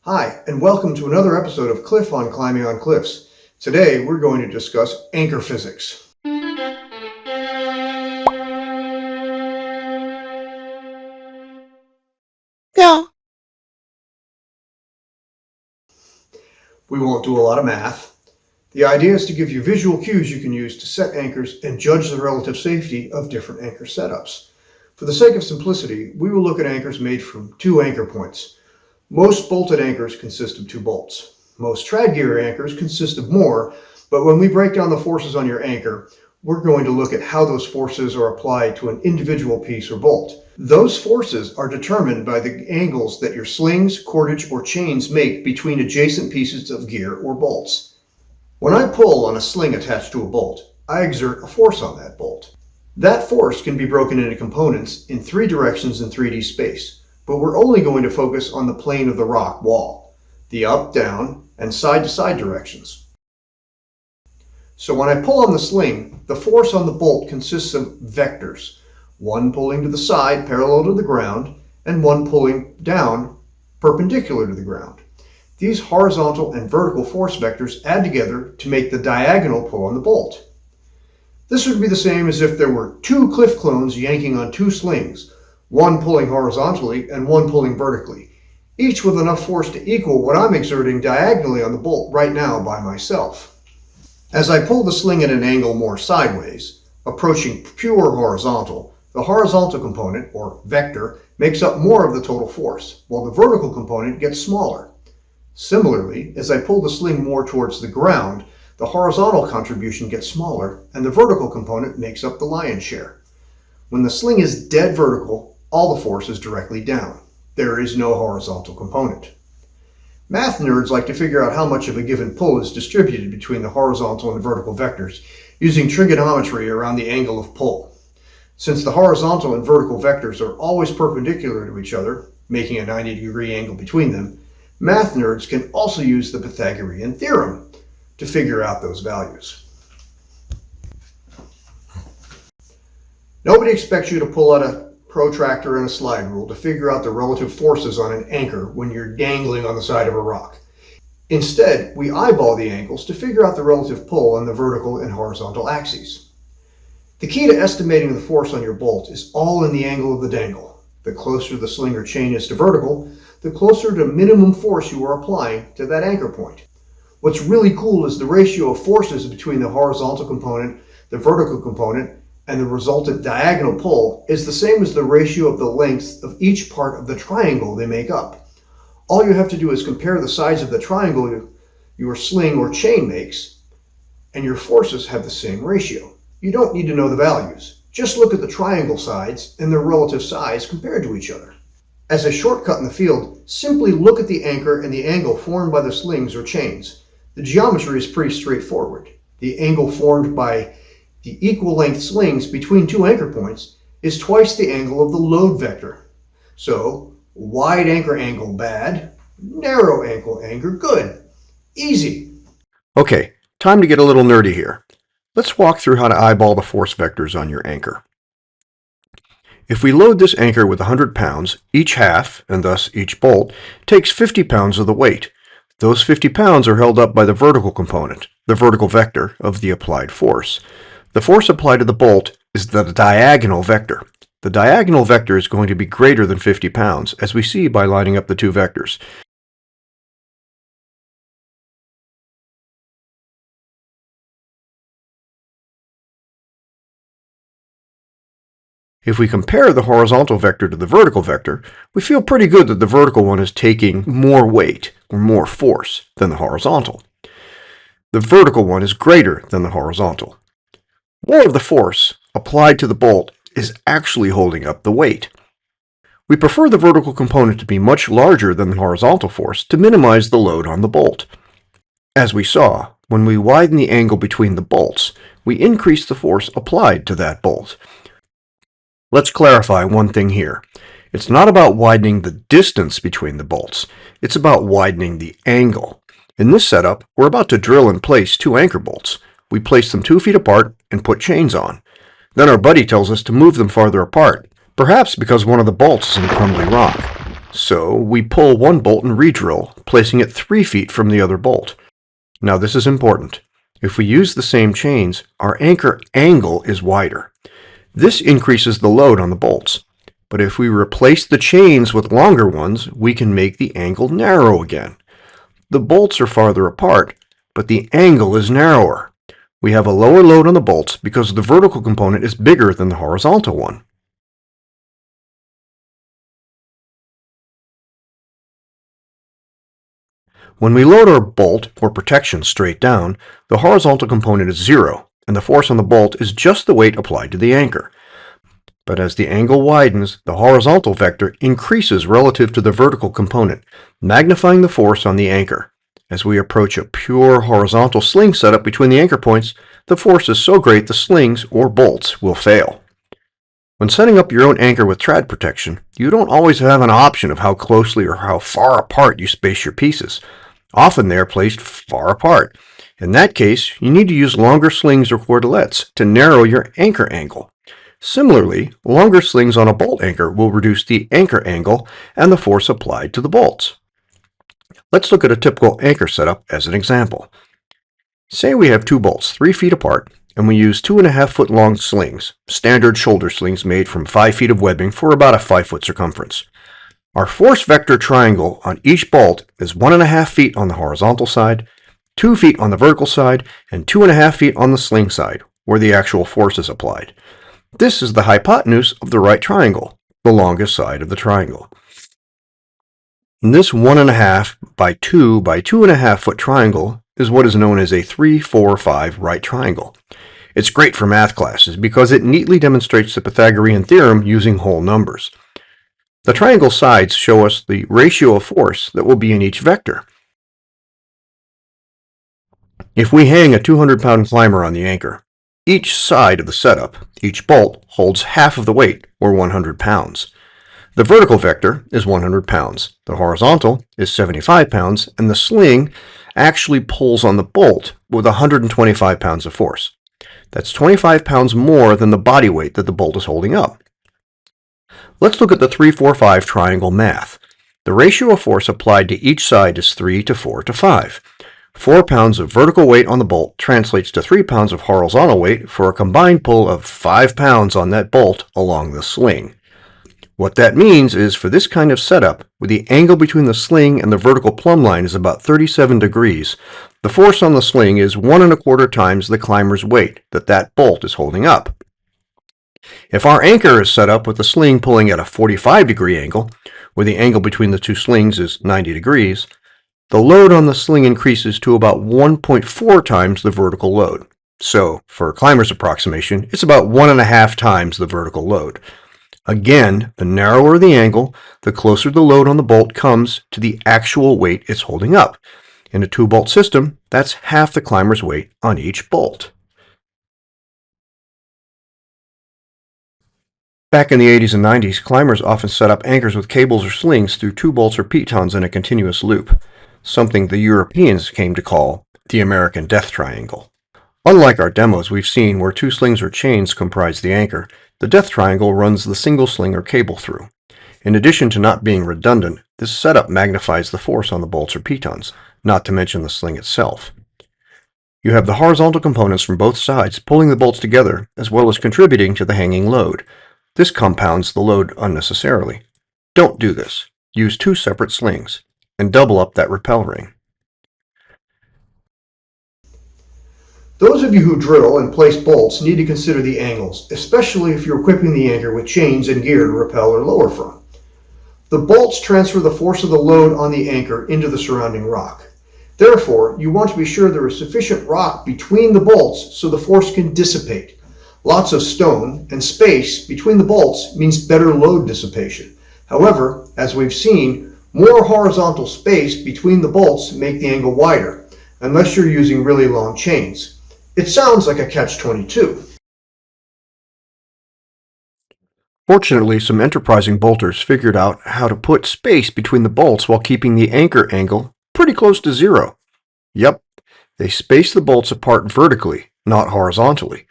Hi, and welcome to another episode of Cliff on Climbing on Cliffs. Today, we're going to discuss anchor physics. Yeah. We won't do a lot of math. The idea is to give you visual cues you can use to set anchors and judge the relative safety of different anchor setups. For the sake of simplicity, we will look at anchors made from 2 anchor points. Most bolted anchors consist of 2 bolts. Most trad gear anchors consist of more, but when we break down the forces on your anchor, we're going to look at how those forces are applied to an individual piece or bolt. Those forces are determined by the angles that your slings, cordage, or chains make between adjacent pieces of gear or bolts. When I pull on a sling attached to a bolt, I exert a force on that bolt. That force can be broken into components in 3 directions in 3D space, but we're only going to focus on the plane of the rock wall, the up, down, and side-to-side directions. So when I pull on the sling, the force on the bolt consists of vectors, one pulling to the side parallel to the ground, and one pulling down perpendicular to the ground. These horizontal and vertical force vectors add together to make the diagonal pull on the bolt. This would be the same as if there were 2 cliff clones yanking on 2 slings, one pulling horizontally and one pulling vertically, each with enough force to equal what I'm exerting diagonally on the bolt right now by myself. As I pull the sling at an angle more sideways, approaching pure horizontal, the horizontal component, or vector, makes up more of the total force, while the vertical component gets smaller. Similarly, as I pull the sling more towards the ground, the horizontal contribution gets smaller, and the vertical component makes up the lion's share. When the sling is dead vertical, all the force is directly down. There is no horizontal component. Math nerds like to figure out how much of a given pull is distributed between the horizontal and vertical vectors, using trigonometry around the angle of pull. Since the horizontal and vertical vectors are always perpendicular to each other, making a 90-degree angle between them, math nerds can also use the Pythagorean theorem to figure out those values. Nobody expects you to pull out a protractor and a slide rule to figure out the relative forces on an anchor when you're dangling on the side of a rock. Instead, we eyeball the angles to figure out the relative pull on the vertical and horizontal axes. The key to estimating the force on your bolt is all in the angle of the dangle. The closer the sling or chain is to vertical, the closer to minimum force you are applying to that anchor point. What's really cool is the ratio of forces between the horizontal component, the vertical component, and the resultant diagonal pull is the same as the ratio of the lengths of each part of the triangle they make up. All you have to do is compare the size of the triangle your sling or chain makes, and your forces have the same ratio. You don't need to know the values. Just look at the triangle sides and their relative size compared to each other. As a shortcut in the field, simply look at the anchor and the angle formed by the slings or chains. The geometry is pretty straightforward. The angle formed by the equal length slings between 2 anchor points is twice the angle of the load vector. So, wide anchor angle bad, narrow angle anchor good. Easy. Okay, time to get a little nerdy here. Let's walk through how to eyeball the force vectors on your anchor. If we load this anchor with 100 pounds, each half, and thus each bolt, takes 50 pounds of the weight. Those 50 pounds are held up by the vertical component, the vertical vector of the applied force. The force applied to the bolt is the diagonal vector. The diagonal vector is going to be greater than 50 pounds, as we see by lining up the 2 vectors. If we compare the horizontal vector to the vertical vector, we feel pretty good that the vertical one is taking more weight, or more force, than the horizontal. The vertical one is greater than the horizontal. More of the force applied to the bolt is actually holding up the weight. We prefer the vertical component to be much larger than the horizontal force to minimize the load on the bolt. As we saw, when we widen the angle between the bolts, we increase the force applied to that bolt. Let's clarify one thing here. It's not about widening the distance between the bolts. It's about widening the angle. In this setup, we're about to drill and place 2 anchor bolts. We place them 2 feet apart and put chains on. Then our buddy tells us to move them farther apart, perhaps because one of the bolts is in crumbly rock. So we pull one bolt and re-drill, placing it 3 feet from the other bolt. Now this is important. If we use the same chains, our anchor angle is wider. This increases the load on the bolts. But if we replace the chains with longer ones, we can make the angle narrow again. The bolts are farther apart, but the angle is narrower. We have a lower load on the bolts because the vertical component is bigger than the horizontal one. When we load our bolt or protection straight down, the horizontal component is 0, and the force on the bolt is just the weight applied to the anchor. But as the angle widens, the horizontal vector increases relative to the vertical component, magnifying the force on the anchor. As we approach a pure horizontal sling setup between the anchor points, the force is so great the slings or bolts will fail. When setting up your own anchor with trad protection, you don't always have an option of how closely or how far apart you space your pieces. Often they are placed far apart. In that case, you need to use longer slings or cordelettes to narrow your anchor angle. Similarly, longer slings on a bolt anchor will reduce the anchor angle and the force applied to the bolts. Let's look at a typical anchor setup as an example. Say we have 2 bolts 3 feet apart, and we use 2.5 foot long slings, standard shoulder slings made from 5 feet of webbing for about a 5 foot circumference. Our force vector triangle on each bolt is 1.5 feet on the horizontal side, 2 feet on the vertical side, and 2.5 feet on the sling side, where the actual force is applied. This is the hypotenuse of the right triangle, the longest side of the triangle. And this 1.5 by 2 by 2.5 foot triangle is what is known as a 3-4-5 right triangle. It's great for math classes because it neatly demonstrates the Pythagorean theorem using whole numbers. The triangle sides show us the ratio of force that will be in each vector. If we hang a 200-pound climber on the anchor, each side of the setup, each bolt, holds half of the weight, or 100 pounds. The vertical vector is 100 pounds, the horizontal is 75 pounds, and the sling actually pulls on the bolt with 125 pounds of force. That's 25 pounds more than the body weight that the bolt is holding up. Let's look at the 3-4-5 triangle math. The ratio of force applied to each side is 3 to 4 to 5. 4 pounds of vertical weight on the bolt translates to 3 pounds of horizontal weight for a combined pull of 5 pounds on that bolt along the sling. What that means is for this kind of setup, where the angle between the sling and the vertical plumb line is about 37 degrees, the force on the sling is 1.25 times the climber's weight that bolt is holding up. If our anchor is set up with the sling pulling at a 45-degree angle, where the angle between the two slings is 90 degrees, the load on the sling increases to about 1.4 times the vertical load. So, for a climber's approximation, it's about 1.5 times the vertical load. Again, the narrower the angle, the closer the load on the bolt comes to the actual weight it's holding up. In a 2-bolt system, that's half the climber's weight on each bolt. Back in the 80s and 90s, climbers often set up anchors with cables or slings through 2 bolts or pitons in a continuous loop, something the Europeans came to call the American Death Triangle. Unlike our demos we've seen where 2 slings or chains comprise the anchor, the Death Triangle runs the single sling or cable through. In addition to not being redundant, this setup magnifies the force on the bolts or pitons, not to mention the sling itself. You have the horizontal components from both sides pulling the bolts together as well as contributing to the hanging load. This compounds the load unnecessarily. Don't do this. Use 2 separate slings and double up that rappel ring. Those of you who drill and place bolts need to consider the angles, especially if you're equipping the anchor with chains and gear to rappel or lower from. The bolts transfer the force of the load on the anchor into the surrounding rock. Therefore, you want to be sure there is sufficient rock between the bolts so the force can dissipate. Lots of stone and space between the bolts means better load dissipation. However, as we've seen, more horizontal space between the bolts make the angle wider, unless you're using really long chains. It sounds like a catch-22. Fortunately, some enterprising bolters figured out how to put space between the bolts while keeping the anchor angle pretty close to 0. Yep, they space the bolts apart vertically, not horizontally.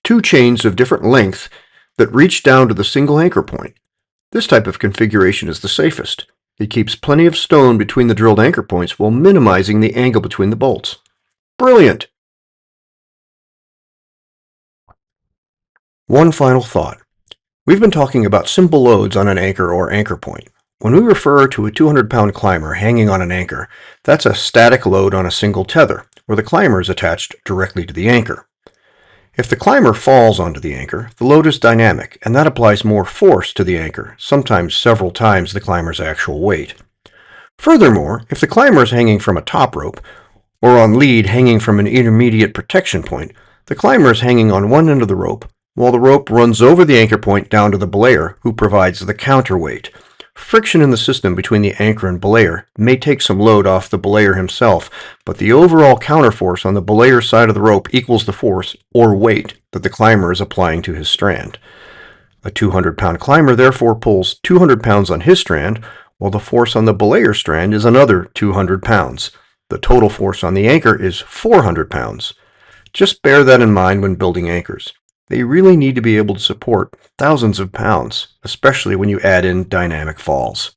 2 chains of different length that reach down to the single anchor point. This type of configuration is the safest. It keeps plenty of stone between the drilled anchor points while minimizing the angle between the bolts. Brilliant! One final thought. We've been talking about simple loads on an anchor or anchor point. When we refer to a 200-pound climber hanging on an anchor, that's a static load on a single tether, where the climber is attached directly to the anchor. If the climber falls onto the anchor, the load is dynamic, and that applies more force to the anchor, sometimes several times the climber's actual weight. Furthermore, if the climber is hanging from a top rope, or on lead hanging from an intermediate protection point, the climber is hanging on one end of the rope, while the rope runs over the anchor point down to the belayer, who provides the counterweight. Friction in the system between the anchor and belayer may take some load off the belayer himself, but the overall counterforce on the belayer side of the rope equals the force, or weight, that the climber is applying to his strand. A 200-pound climber therefore pulls 200 pounds on his strand, while the force on the belayer strand is another 200 pounds. The total force on the anchor is 400 pounds. Just bear that in mind when building anchors. They really need to be able to support thousands of pounds, especially when you add in dynamic falls.